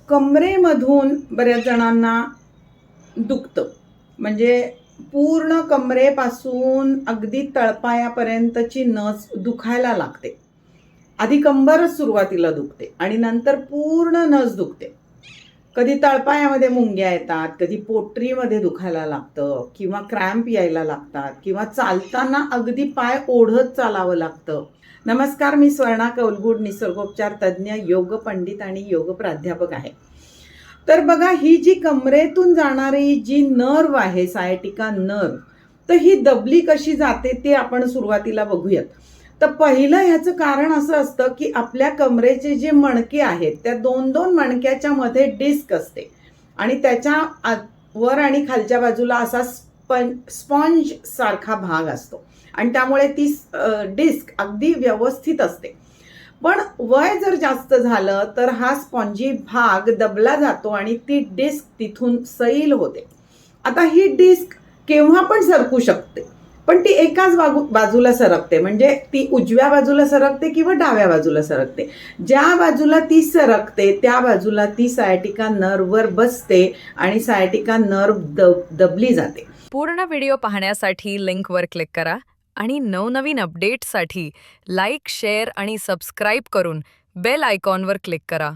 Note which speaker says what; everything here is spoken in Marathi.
Speaker 1: कमरेमधून बऱ्याच जणांना दुखतं. म्हणजे पूर्ण कमरेपासून अगदी तळपायापर्यंतची नस दुखायला लागते. आधी कंबरच सुरुवातीला दुखते आणि नंतर पूर्ण नस दुखते. कधी तळपायामध्ये मुंग्या येतात, कधी पोटरीमध्ये दुखायला लागतं किंवा क्रॅम्प यायला लागतात किंवा चालताना अगदी पाय ओढत चालावं लागतं. नमस्कार, मी स्वर्णा कौलगुड, निसर्गोपचार तज्ज्ञ, योग पंडित आणि योग प्राध्यापक आहे. तर बघा, ही जी कमरेतून जाणारी जी नर्व आहे, सायटिका नर्व, तर ही दबली कशी जाते ते आपण सुरुवातीला बघूयात. तर पहिलं ह्याचं कारण असं असतं की आपल्या कमरेचे जे मणके आहेत त्या दोन दोन मणक्याच्या मध्ये डिस्क असते आणि त्याच्या वर आणि खालच्या बाजूला असा स्पॉन्ज सारखा भाग असतो आणि त्यामुळे ती डिस्क अगदी व्यवस्थित असते. पण वय जर जास्त झालं तर हा स्पॉन्जी भाग दबला जातो आणि ती डिस्क तिथून सैल होते. आता ही डिस्क केव्हा पण सरकू शकते, पण ती एकाच बाजूला सरकते. म्हणजे ती उजव्या बाजूला सरकते किंवा डाव्या बाजूला सरकते. ज्या बाजूला ती सरकते त्या बाजूला ती सायटिका नर्ववर बसते आणि सायटिका नर्व दबली जाते.
Speaker 2: पूर्ण व्हिडिओ पाहण्यासाठी लिंकवर क्लिक करा आणि नवनवीन अपडेट्ससाठी लाईक, शेअर आणि सबस्क्राईब करून बेल आयकॉनवर क्लिक करा.